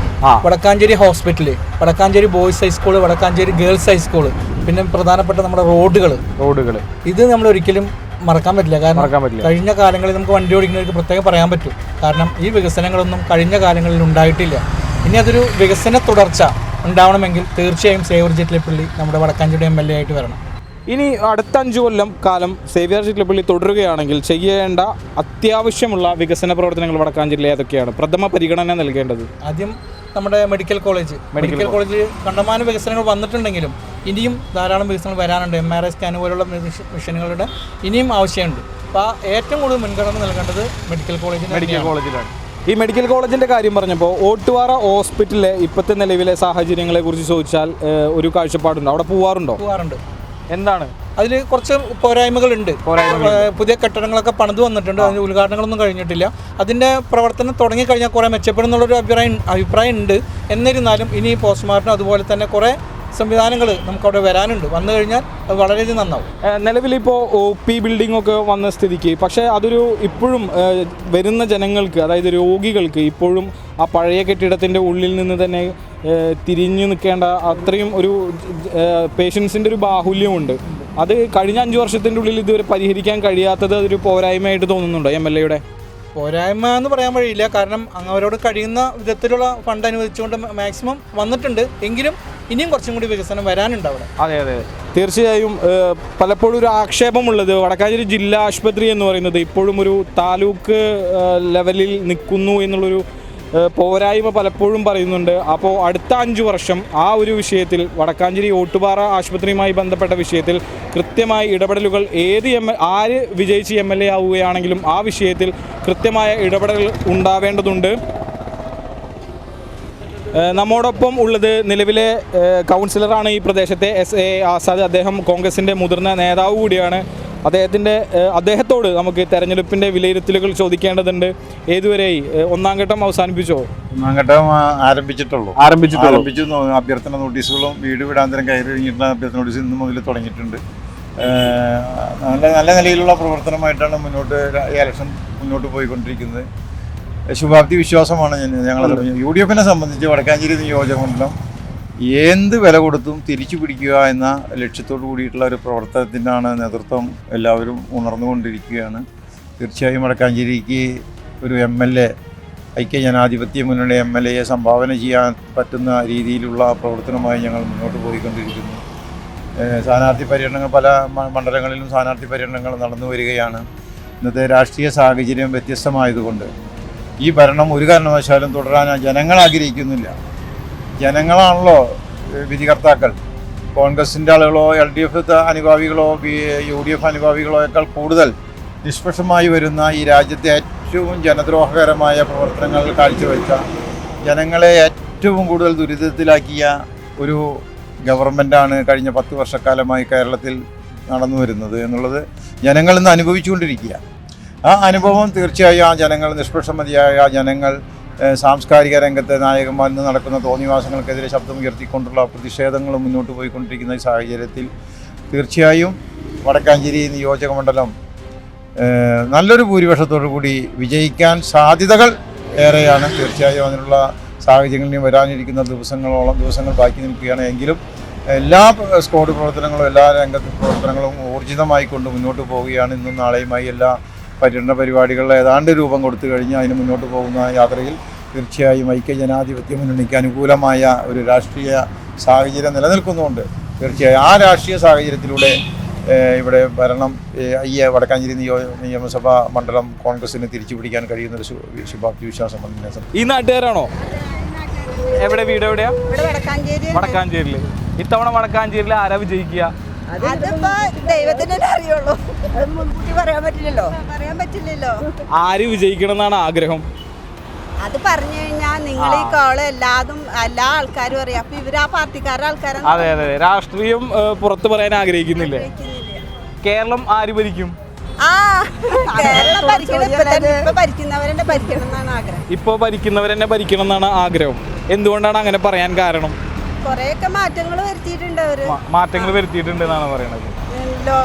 Vadakkanchery hospital, Vadakkanchery boys high school, Vadakkanchery girls high school, പിന്നെ പ്രധാനപ്പെട്ട നമ്മുടെ റോഡുകൾ ഇത് നമ്മൾ ഒരിക്കലും മറക്കാൻ പറ്റില്ല. കാരണം കഴിഞ്ഞ കാലങ്ങളിൽ നമുക്ക് വണ്ടി ഓടിക്കുന്നവർക്ക് പ്രത്യേകം പറയാൻ പറ്റും. കാരണം ഈ വികസനങ്ങളൊന്നും കഴിഞ്ഞ കാലങ്ങളിൽ ഉണ്ടായിട്ടില്ല. ഇനി അതൊരു വികസന തുടർച്ച ഉണ്ടാവണമെങ്കിൽ തീർച്ചയായും സേവ്യർ ചിറ്റലപ്പള്ളി നമ്മുടെ വടക്കാഞ്ചേരി MLA ആയിട്ട് വരണം. ഇനി അടുത്ത 5 കൊല്ലം കാലം സേവ്യർ ചിറ്റലപ്പള്ളി തുടരുകയാണെങ്കിൽ ചെയ്യേണ്ട അത്യാവശ്യമുള്ള വികസന പ്രവർത്തനങ്ങൾ വടക്കാഞ്ചേരിയിൽ ഏതൊക്കെയാണ് പ്രഥമ പരിഗണന നൽകേണ്ടത്? ആദ്യം നമ്മുടെ മെഡിക്കൽ കോളേജിൽ കണ്ടമാന വികസനങ്ങൾ വന്നിട്ടുണ്ടെങ്കിലും ഇനിയും ധാരാളം വികസനങ്ങൾ വരാനുണ്ട്. MRI സ്കാൻ പോലുള്ള മെഷീനുകളുടെ ഇനിയും ആവശ്യമുണ്ട്. അപ്പോൾ ഏറ്റവും കൂടുതൽ മുൻഗണന നൽകേണ്ടത് മെഡിക്കൽ കോളേജിലാണ്. ഈ മെഡിക്കൽ കോളേജിൻ്റെ കാര്യം പറഞ്ഞപ്പോൾ ഓട്ടുപാറ ഹോസ്പിറ്റലിലെ ഇപ്പോഴത്തെ നിലവിലെ സാഹചര്യങ്ങളെ കുറിച്ച് ചോദിച്ചാൽ ഒരു കാഴ്ചപ്പാടുണ്ട്. അവിടെ പോവാറുണ്ട്. എന്താണ് അതിൽ കുറച്ച് പോരായ്മകളുണ്ട്. പുതിയ കെട്ടിടങ്ങളൊക്കെ പണിത് വന്നിട്ടുണ്ട്, അതിൻ്റെ ഉദ്ഘാടനങ്ങളൊന്നും കഴിഞ്ഞിട്ടില്ല. അതിൻ്റെ പ്രവർത്തനം തുടങ്ങിക്കഴിഞ്ഞാൽ കുറേ മെച്ചപ്പെടുന്നുള്ളൊരു അഭിപ്രായം ഉണ്ട്. എന്നിരുന്നാലും ഇനി പോസ്റ്റ്മോർട്ടം അതുപോലെ തന്നെ കുറേ സംവിധാനങ്ങൾ നമുക്കവിടെ വരാനുണ്ട്. വന്നു കഴിഞ്ഞാൽ അത് വളരെയധികം നന്നാവും. നിലവിലിപ്പോൾ OP ബിൽഡിംഗ് ഒക്കെ വന്ന സ്ഥിതിക്ക് പക്ഷേ അതൊരു ഇപ്പോഴും വരുന്ന ജനങ്ങൾക്ക്, അതായത് രോഗികൾക്ക് ഇപ്പോഴും ആ പഴയ കെട്ടിടത്തിൻ്റെ ഉള്ളിൽ നിന്ന് തന്നെ തിരിഞ്ഞു നിൽക്കേണ്ട അത്രയും ഒരു പേഷ്യൻസിൻ്റെ ഒരു ബാഹുല്യമുണ്ട്. അത് കഴിഞ്ഞ 5 വർഷത്തിൻ്റെ ഉള്ളിൽ ഇതുവരെ പരിഹരിക്കാൻ കഴിയാത്തത് അതൊരു പോരായ്മയായിട്ട് തോന്നുന്നുണ്ടോ MLA-യുടെ? പോരായ്മ എന്ന് പറയാൻ വഴിയില്ല. കാരണം അവരോട് കഴിയുന്ന വിധത്തിലുള്ള ഫണ്ട് അനുവദിച്ചുകൊണ്ട് മാക്സിമം വന്നിട്ടുണ്ട്. എങ്കിലും ഇനിയും കുറച്ചും കൂടി വികസനം വരാനുണ്ട് അവിടെ. അതെ തീർച്ചയായും. പലപ്പോഴും ഒരു ആക്ഷേപമുള്ളത് വടക്കാഞ്ചേരി ജില്ലാ ആശുപത്രി എന്ന് പറയുന്നത് ഇപ്പോഴും ഒരു താലൂക്ക് ലെവലിൽ നിൽക്കുന്നു എന്നുള്ളൊരു പോരായ്മ പലപ്പോഴും പറയുന്നുണ്ട്. അപ്പോൾ അടുത്ത 5 വർഷം ആ ഒരു വിഷയത്തിൽ വടക്കാഞ്ചേരി ഓട്ടുപാറ ആശുപത്രിയുമായി ബന്ധപ്പെട്ട വിഷയത്തിൽ കൃത്യമായ ഇടപെടലുകൾ ആര് വിജയിച്ച് MLA ആവുകയാണെങ്കിലും ആ വിഷയത്തിൽ കൃത്യമായ ഇടപെടൽ ഉണ്ടാവേണ്ടതുണ്ട്. നമ്മോടൊപ്പം ഉള്ളത് നിലവിലെ കൗൺസിലറാണ് ഈ പ്രദേശത്തെ SA ആസാദ്. അദ്ദേഹം കോൺഗ്രസിൻ്റെ മുതിർന്ന നേതാവ് കൂടിയാണ്. അദ്ദേഹത്തോട് നമുക്ക് തെരഞ്ഞെടുപ്പിൻ്റെ വിലയിരുത്തലുകൾ ചോദിക്കേണ്ടതുണ്ട്. ഏതുവരെയായി? 1ാം ഘട്ടം അവസാനിപ്പിച്ചോ? 1ാം ഘട്ടം ആരംഭിച്ചിട്ടുള്ളൂ. അഭ്യർത്ഥന നോട്ടീസുകളും വീട് വിടാന്തരം കയറി കഴിഞ്ഞിട്ടുള്ള അഭ്യർത്ഥന നോട്ടീസ് ഇന്ന് മുതൽ തുടങ്ങിയിട്ടുണ്ട്. നല്ല നിലയിലുള്ള പ്രവർത്തനമായിട്ടാണ് ഇലക്ഷൻ മുന്നോട്ട് പോയിക്കൊണ്ടിരിക്കുന്നത്. ശുഭാപ്തി വിശ്വാസമാണ് ഞങ്ങളെ UDF-നെ സംബന്ധിച്ച് വടക്കാഞ്ചേരി നിയോജകമണ്ഡലം എന്ത് വില കൊടുത്തും തിരിച്ചു പിടിക്കുക എന്ന ലക്ഷ്യത്തോടു കൂടിയിട്ടുള്ള ഒരു പ്രവർത്തനത്തിനാണ് നേതൃത്വം എല്ലാവരും ഉണർന്നുകൊണ്ടിരിക്കുകയാണ്. തീർച്ചയായും വടക്കാഞ്ചേരിക്ക് ഒരു MLA, ഐക്യജനാധിപത്യ മുന്നണി MLA-യെ സംഭാവന ചെയ്യാൻ പറ്റുന്ന രീതിയിലുള്ള പ്രവർത്തനമായി ഞങ്ങൾ മുന്നോട്ട് പോയിക്കൊണ്ടിരിക്കുന്നു. സ്ഥാനാർത്ഥി പര്യടനങ്ങൾ പല മണ്ഡലങ്ങളിലും സ്ഥാനാർത്ഥി പര്യടനങ്ങൾ നടന്നു വരികയാണ്. ഇന്നത്തെ രാഷ്ട്രീയ സാഹചര്യം വ്യത്യസ്തമായതുകൊണ്ട് ഈ ഭരണം ഒരു കാരണവശാലും തുടരാൻ ജനങ്ങൾ ആഗ്രഹിക്കുന്നില്ല. ജനങ്ങളാണല്ലോ വിധികർത്താക്കൾ. കോൺഗ്രസിൻ്റെ ആളുകളോ LDF അനുഭാവികളോ UDF അനുഭാവികളോയേക്കാൾ കൂടുതൽ നിഷ്പക്ഷമായി വരുന്ന ഈ രാജ്യത്തെ ഏറ്റവും ജനദ്രോഹകരമായ പ്രവർത്തനങ്ങൾ കാഴ്ചവെച്ച, ജനങ്ങളെ ഏറ്റവും കൂടുതൽ ദുരിതത്തിലാക്കിയ ഒരു ഗവൺമെൻറ്റാണ് കഴിഞ്ഞ 10 വർഷക്കാലമായി കേരളത്തിൽ നടന്നു വരുന്നത് എന്നുള്ളത് ജനങ്ങൾ ഇന്ന് അനുഭവിച്ചുകൊണ്ടിരിക്കുക. ആ അനുഭവം തീർച്ചയായും ആ ജനങ്ങൾ, നിഷ്പക്ഷമതിയായ ജനങ്ങൾ, സാംസ്കാരിക രംഗത്തെ നായകന്മാരിൽ നിന്ന് നടക്കുന്ന തോന്നിവാസങ്ങൾക്കെതിരെ ശബ്ദമുയർത്തിക്കൊണ്ടുള്ള പ്രതിഷേധങ്ങളും മുന്നോട്ട് പോയിക്കൊണ്ടിരിക്കുന്ന ഈ സാഹചര്യത്തിൽ തീർച്ചയായും വടക്കാഞ്ചേരി നിയോജകമണ്ഡലം നല്ലൊരു ഭൂരിപക്ഷത്തോടു കൂടി വിജയിക്കാൻ സാധ്യതകൾ ഏറെയാണ്. തീർച്ചയായും അതിനുള്ള സാഹചര്യങ്ങളിൽ വരാനിരിക്കുന്ന ദിവസങ്ങൾ ബാക്കി നിൽക്കുകയാണ്. എങ്കിലും എല്ലാ സ്ക്വാഡ് പ്രവർത്തനങ്ങളും എല്ലാ രംഗത്തെ പ്രവർത്തനങ്ങളും ഊർജിതമായിക്കൊണ്ട് മുന്നോട്ട് പോവുകയാണ്. ഇന്നും നാളെയുമായി എല്ലാ പര്യടന പരിപാടികളിൽ ഏതാണ്ട് രൂപം കൊടുത്തു കഴിഞ്ഞ് അതിന് മുന്നോട്ട് പോകുന്ന യാത്രയിൽ തീർച്ചയായും ഐക്യജനാധിപത്യ മുന്നണിക്ക് അനുകൂലമായ ഒരു രാഷ്ട്രീയ സാഹചര്യം നിലനിൽക്കുന്നുണ്ട്. തീർച്ചയായും ആ രാഷ്ട്രീയ സാഹചര്യത്തിലൂടെ ഇവിടെ ഭരണം ഈ വടക്കാഞ്ചേരി നിയമസഭാ മണ്ഡലം കോൺഗ്രസിന് തിരിച്ചു പിടിക്കാൻ കഴിയുന്നൊരു ശുഭാപ്തി വിശ്വാസം. ഈ നാട്ടുകാരാണോ? എവിടെ വീട് എവിടെയാ? ഇവിടെ വടക്കാഞ്ചേരി. വടക്കാഞ്ചേരിയിൽ. ഇത്തവണ വടക്കാഞ്ചേരിയിൽ ആരാ വിജയിക്കുക? അതിപ്പോ ദൈവത്തിന് അറിയുള്ളൂ, മുൻകൂട്ടി പറയാൻ പറ്റില്ലല്ലോ. ആര് വിജയിക്കണം എന്നാണ് ആഗ്രഹം? അത് പറഞ്ഞു കഴിഞ്ഞാൽ നിങ്ങൾ ഈ കോള് എല്ലാ ആൾക്കാരും അറിയാം. അപ്പൊ ഇവര് ആ പാർട്ടിക്കാരുടെ ആൾക്കാരാണ്. അതെ അതെ, രാഷ്ട്രീയം പുറത്ത് പറയാൻ ആഗ്രഹിക്കുന്നില്ലേ? കേരളം ആര് ഭരിക്കും? കേരളം ഭരിക്കുന്നവരെന്നെ ഭരിക്കണം എന്നാണ് ആഗ്രഹം. ഇപ്പൊ ഭരിക്കുന്നവരെന്നെ ഭരിക്കണം എന്നാണ് ആഗ്രഹം. എന്തുകൊണ്ടാണ് അങ്ങനെ പറയാൻ കാരണം? കൊറേയൊക്കെ മാറ്റങ്ങൾ വരുത്തിയിട്ടുണ്ട് അവര്. മാറ്റങ്ങൾ വരുത്തിയിട്ടുണ്ട് എന്നാണ് പറയുന്നത്.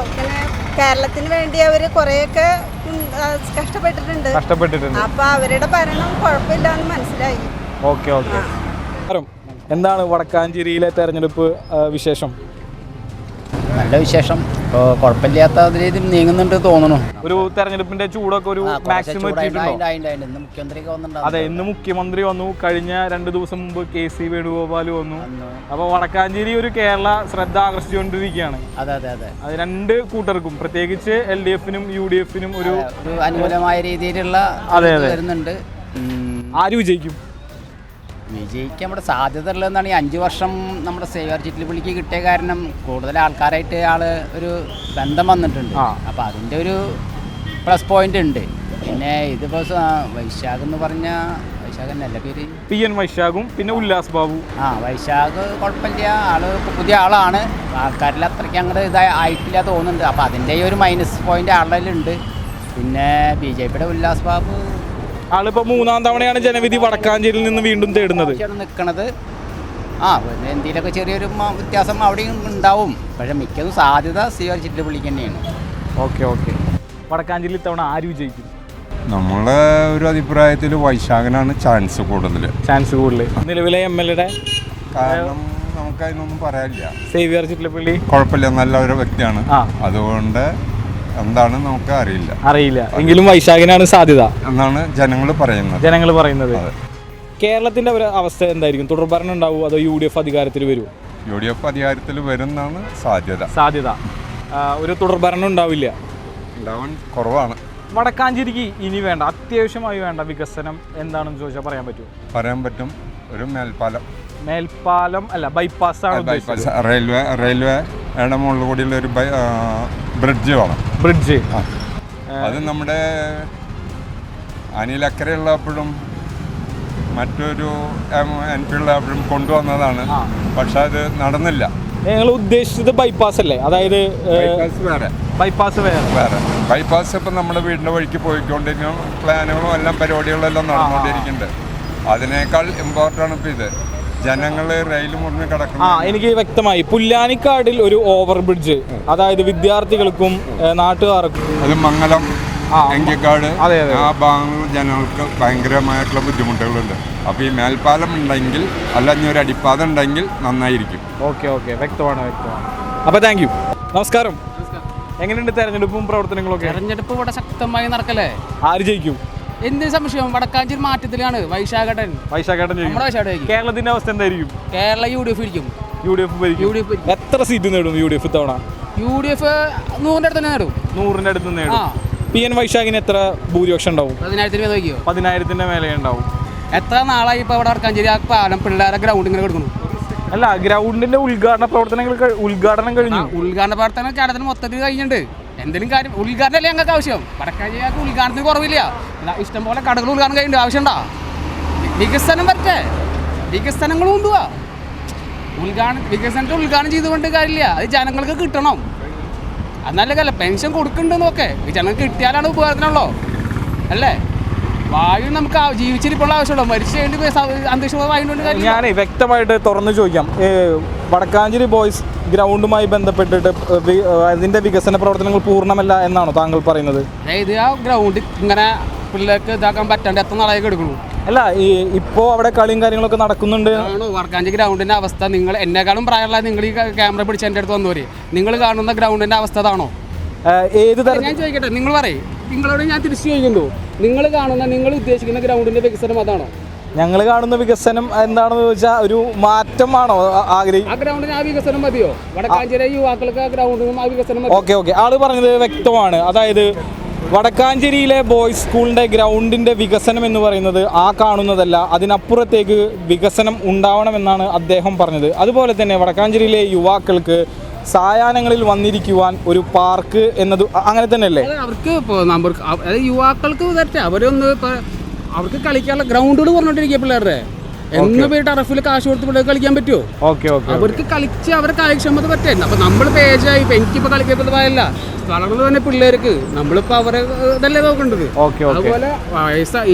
കേരളത്തിന് വേണ്ടി അവര് കൊറേയൊക്കെ കഷ്ടപ്പെട്ടിട്ടുണ്ട്. അപ്പൊ അവരുടെ ഭരണം കുഴപ്പമില്ല എന്ന് മനസ്സിലായി. Okay okay. എന്താണ് വടക്കാഞ്ചേരിയിലെ തെരഞ്ഞെടുപ്പ് വിശേഷം? നല്ല വിശേഷം. ഇപ്പോൾ കുഴപ്പമില്ലാത്ത രീതിയിൽ നീങ്ങുന്നുണ്ട് തോന്നുന്നു. ഒരു തെരഞ്ഞെടുപ്പിന്റെ ചൂടൊക്കെ ഒരു മാക്സിമം അതെ, ഇന്ന് മുഖ്യമന്ത്രി വന്നു. കഴിഞ്ഞ 2 ദിവസം മുമ്പ് KC വേണുഗോപാൽ വന്നു. അപ്പോൾ വടക്കാഞ്ചേരി ഒരു കേരള ശ്രദ്ധ ആകർഷിച്ചുകൊണ്ടിരിക്കുകയാണ്. അത് 2 കൂട്ടർക്കും, പ്രത്യേകിച്ച് LDF-നും UDF-നും ഒരു അനുകൂലമായ രീതിയിലുള്ള വരുന്നുണ്ട്. ആര് വിജയിക്കും? വിജയിക്കാൻ നമ്മുടെ സാധ്യത ഉള്ളതെന്നാണ്. ഈ 5 വർഷം നമ്മുടെ സേവ്യർ ചിറ്റിലപ്പള്ളിക്ക് കിട്ടിയ കാരണം കൂടുതൽ ആൾക്കാരായിട്ട് ഒരു ബന്ധം വന്നിട്ടുണ്ട്. അപ്പോൾ അതിൻ്റെ ഒരു പ്ലസ് പോയിന്റ് ഉണ്ട്. പിന്നെ ഇതിപ്പോൾ വൈശാഖ് എന്ന് പറഞ്ഞാൽ വൈശാഖന്നല്ല പേര്, PN വൈശാഖും പിന്നെ ഉല്ലാസ് ബാബു. വൈശാഖ് കുഴപ്പമില്ല, ആള് പുതിയ ആളാണ്. ആൾക്കാരിൽ അത്രയ്ക്ക് അങ്ങോട്ട് ആയിട്ടില്ല തോന്നുന്നുണ്ട്. അപ്പോൾ അതിൻ്റെ ഒരു മൈനസ് പോയിന്റ് ആളുകളുണ്ട്. പിന്നെ BJPയുടെ ഉല്ലാസ് ബാബു ആളിപ്പോ 3-ാം തവണയാണ് ജനവിധി വടക്കാഞ്ചേരിയിൽ നിന്ന് വീണ്ടും തേടുന്നത് നിൽക്കുന്നത്. എന്തെങ്കിലുമൊക്കെ ചെറിയൊരു വ്യത്യാസം അവിടെയും ഉണ്ടാവും. പക്ഷെ മിക്കതും സാധ്യത സേവ്യർ ചിറ്റിലപ്പള്ളിക്ക് തന്നെയാണ്. Okay okay. വടക്കാഞ്ചേരിയിൽ ഇത്തവണ ആര് വിജയിക്കും? നമ്മളെ ഒരു അഭിപ്രായത്തിൽ വൈശാഖനാണ് ചാൻസ് കൂടുതൽ. നിലവിലെ MLA കാരണം നമുക്ക് അതിനൊന്നും പറയാനില്ല. സേവ്യർ ചിറ്റിലപ്പള്ളി കുഴപ്പമില്ല, നല്ല ഒരു വ്യക്തിയാണ്. അതുകൊണ്ട് എന്താണ് നമുക്ക് അറിയില്ല. എങ്കിലും വൈശാഖിനാണ് സാധ്യത എന്നാണ് ജനങ്ങൾ പറയുന്നത്. കേരളത്തിന്റെ ഒരു അവസ്ഥ എന്തായിരിക്കും? തുടർഭരണം ഉണ്ടാവും അതോ UDF അധികാരത്തിൽ വരും? UDF അധികാരത്തിൽ വരുന്നതാണ് സാധ്യത. ഒരു തുടർഭരണം ഉണ്ടാവില്ല, ഉണ്ടാവാൻ കുറവാണ്. വടക്കാഞ്ചേരിക്ക് ഇനി വേണ്ട, അത്യാവശ്യമായി വേണ്ട വികസനം എന്താണെന്ന് ചോദിച്ചാൽ പറയാൻ പറ്റും. ഒരു മേൽപ്പാലം അല്ല, ബൈപ്പാസ് ആണ്. റെയിൽവേയുടെ മുകളിൽ കൂടിയുള്ള ഒരു ബ്രിഡ്ജ് വേണം. അത് നമ്മുടെ അനിലക്കരയുള്ളപ്പോഴും മറ്റൊരു MP ഉള്ളപ്പോഴും കൊണ്ടുവന്നതാണ്. പക്ഷെ അത് നടന്നില്ല. നിങ്ങൾ ഉദ്ദേശിച്ചത് ബൈപ്പാസ് അല്ലേ? അതായത് ബൈപ്പാസ് ഇപ്പം നമ്മുടെ വീടിൻ്റെ വഴിക്ക് പോയിക്കൊണ്ടിരിക്കും. പ്ലാനുകളും എല്ലാം പരിപാടികളും എല്ലാം നടന്നുകൊണ്ടിരിക്കുന്നുണ്ട്. അതിനേക്കാൾ ഇമ്പോർട്ടൻ്റ് ഇപ്പം ഇത് ജനങ്ങൾ റെയിൽ മുറിഞ്ഞ് കിടക്കുന്നു. എനിക്ക് വ്യക്തമായി. പുല്ലാനിക്കാടിൽ ഒരു ഓവർ ബ്രിഡ്ജ്, അതായത് വിദ്യാർത്ഥികൾക്കും നാട്ടുകാർക്കും. അത് മംഗലം, എങ്കിക്കാട് ആ ഭാഗങ്ങളിൽ ജനങ്ങൾക്ക് ഭയങ്കരമായിട്ടുള്ള ബുദ്ധിമുട്ടുകളുണ്ട്. അപ്പോൾ ഈ മേൽപ്പാലം ഉണ്ടെങ്കിൽ, അല്ലെങ്കിൽ ഒരു അടിപ്പാത ഉണ്ടെങ്കിൽ നന്നായിരിക്കും. ഓക്കെ, വ്യക്തമാണ്. അപ്പോൾ താങ്ക് യു. നമസ്കാരം. എങ്ങനെയുണ്ട് തെരഞ്ഞെടുപ്പും പ്രവർത്തനങ്ങളൊക്കെ? തെരഞ്ഞെടുപ്പ് ഇവിടെ ശക്തമായി നടക്കല്ലേ? ആര് ജയിക്കും? എന്ത് സംശയം, വടക്കാഞ്ചേരി മാറ്റത്തിലാണ്. വൈശാഖേട്ടൻ കേരളത്തിന്റെ അവസ്ഥ എന്തായിരിക്കും? കേരള UDF ഇരിക്കും. UDF എത്ര സീറ്റ് നേടും UDF ഇത്തവണ? UDF 100-ന്റെ അടുത്ത് നേടും. 100-ന്റെ അടുത്ത് നേടും. PN വൈശാഖിന് എത്ര ഭൂരിപക്ഷം ഉണ്ടാവും? 10,000 മേലെ ഉണ്ടാവും. എത്ര നാളായി ഇപ്പൊ ഇവിടെ വടക്കാഞ്ചേരി ആ പാലം പിള്ളേരെ ഗ്രൗണ്ട് ഇങ്ങനെ കൊടുക്കുന്നു? അല്ല, ഗ്രൗണ്ടിന്റെ ഉദ്ഘാടനം കഴിഞ്ഞു. ഉദ്ഘാടന പ്രവർത്തനം കേരളത്തിന് മൊത്തത്തിൽ കഴിഞ്ഞിട്ടുണ്ട്. എന്തെങ്കിലും കാര്യം ഉദ്ഘാടനമല്ലേ ഞങ്ങൾക്ക് ആവശ്യം? വടക്കാഞ്ചേരിക്ക് ഉദ്ഘാടനത്തിന് കുറവില്ല. ഇഷ്ടംപോലെ കടകൾ ഉദ്ഘാടനം കഴിഞ്ഞിട്ട് ആവശ്യമുണ്ടാ? വികസനം വരട്ടെ, വികസനങ്ങൾ കൊണ്ടുപോവാ. വികസനത്തെ ഉദ്ഘാടനം ചെയ്തുകൊണ്ട് കാര്യമില്ല, അത് ജനങ്ങൾക്ക് കിട്ടണം. എന്നല്ല പെൻഷൻ കൊടുക്കുന്നുണ്ടെന്നൊക്കെ ജനങ്ങൾക്ക് കിട്ടിയാലാണ് ഉപകാരത്തിനുള്ളൂ അല്ലേ? വായു നമുക്ക് ജീവിച്ചിരിപ്പുള്ള ആവശ്യമുള്ളൂ, മരിച്ചു കഴിഞ്ഞിട്ട് അന്തരീക്ഷ വായു. ഞാൻ വ്യക്തമായിട്ട് തുറന്നു ചോദിക്കാം. വടക്കാഞ്ചേരി ബോയ്സ് ഗ്രൗണ്ടുമായി ബന്ധപ്പെട്ടിട്ട് അതിന്റെ വികസന പ്രവർത്തനങ്ങൾ പൂർണ്ണമല്ല എന്നാണോ താങ്കൾ പറയുന്നത്? അതായത് ആ ഗ്രൗണ്ട് ഇങ്ങനെ പിള്ളേർക്ക് ഇതാക്കാൻ പറ്റാണ്ട് എത്ര നാളായി എടുക്കണു? അല്ല, ഇപ്പോൾ അവിടെ കളിയും കാര്യങ്ങളൊക്കെ നടക്കുന്നുണ്ട്. വടക്കാഞ്ചേരി ഗ്രൗണ്ടിന്റെ അവസ്ഥ നിങ്ങൾ എന്നെക്കാളും പ്രായമുള്ള നിങ്ങൾ ഈ ക്യാമറ പിടിച്ച് എൻ്റെ അടുത്ത് വന്നവര്, നിങ്ങൾ കാണുന്ന ഗ്രൗണ്ടിന്റെ അവസ്ഥ അതാണോ? ഏത് തരം? ഞാൻ ചോദിക്കട്ടെ, നിങ്ങൾ പറയും. നിങ്ങളോട് ഞാൻ തിരിച്ചു ചോദിക്കുന്നു, നിങ്ങൾ കാണുന്ന, നിങ്ങൾ ഉദ്ദേശിക്കുന്ന ഗ്രൗണ്ടിന്റെ വികസനം അതാണോ? ഞങ്ങൾ കാണുന്ന വികസനം എന്താണെന്ന് ചോദിച്ചാൽ ഒരു മാറ്റമാണോ ആഗ്രഹിക്കുന്നത്? ആ ഗ്രൗണ്ടിന് ആ വികസനം മതിയോ? വടക്കാഞ്ചേരി യുവാക്കൾക്ക് ആ ഗ്രൗണ്ടിനും ആ വികസനം മതി. ഓക്കെ, ആള് പറഞ്ഞത് വ്യക്തമാണ്. അതായത് വടക്കാഞ്ചേരിയിലെ ബോയ്സ് സ്കൂളിൻ്റെ ഗ്രൗണ്ടിൻ്റെ വികസനം എന്ന് പറയുന്നത് ആ കാണുന്നതല്ല, അതിനപ്പുറത്തേക്ക് വികസനം ഉണ്ടാവണമെന്നാണ് അദ്ദേഹം പറഞ്ഞത്. അതുപോലെ തന്നെ വടക്കാഞ്ചേരിയിലെ യുവാക്കൾക്ക് സായാഹ്നങ്ങളിൽ വന്നിരിക്കുവാൻ ഒരു പാർക്ക് എന്നത് അങ്ങനെ തന്നെയല്ലേ? അവർക്ക് ഇപ്പോൾ അതായത് യുവാക്കൾക്ക് തെറ്റേ അവരൊന്ന് ഇപ്പോൾ അവർക്ക് കളിക്കാനുള്ള ഗ്രൗണ്ടുകൾ പറഞ്ഞോണ്ടിരിക്കുക പിള്ളേരുടെ എന്ന് പോയി ടർഫിൽ കാശ് കൊടുത്ത് പിള്ളേർക്ക് കളിക്കാൻ പറ്റുമോ? അവർക്ക് കളിച്ച് അവരുടെ കാര്യക്ഷമത പറ്റേ. അപ്പം നമ്മളിപ്പോൾ ഏജായി ഇപ്പം എനിക്കിപ്പോൾ കളിക്കപ്പെട്ടതായല്ല, വളർന്നു തന്നെ പിള്ളേർക്ക് നമ്മളിപ്പോൾ അവരെ ഇതല്ലേ നോക്കേണ്ടത്. അതുപോലെ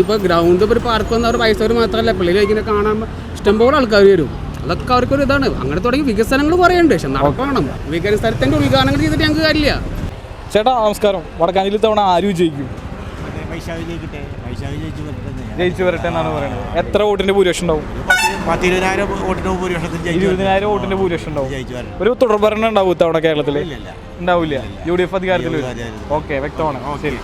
ഇപ്പോൾ ഗ്രൗണ്ട് ഒരു പാർക്ക് വന്നവർ വയസ്സവർ മാത്രമല്ല പിള്ളേർ ഇങ്ങനെ കാണാൻ ഇഷ്ടംപോലെ ആൾക്കാർ വരും. അതൊക്കെ അവർക്കൊരു ഇതാണ്. അങ്ങനെ തുടങ്ങി വികസനങ്ങൾ കുറേയുണ്ട്, പക്ഷെ നടക്കണം. വികസനത്തിൻ്റെ ഉദ്ഘാടനങ്ങൾ ചെയ്തിട്ട് ഞങ്ങൾക്ക് കാര്യമില്ല. ചേട്ടാ നമസ്കാരം. വടക്കാഞ്ചേരി തവണ ആരും ജയിക്കും? ജയിച്ചു വരട്ടെ എന്നാണ് പറയുന്നത്. എത്ര വോട്ടിന്റെ ഭൂരിപക്ഷം ഉണ്ടാവും? 20,000 വോട്ടിന്റെ ഭൂരിപക്ഷത്തിൽ 20,000 വോട്ടിന്റെ ഭൂരിപക്ഷം ഉണ്ടാവും. ഒരു തുടർഭരണം ഉണ്ടാവും ഇത്തവണ കേരളത്തിൽ? ഉണ്ടാവില്ല. UDF അധികാരത്തിൽ. ഓക്കെ, വ്യക്തമാണ്. ശരി.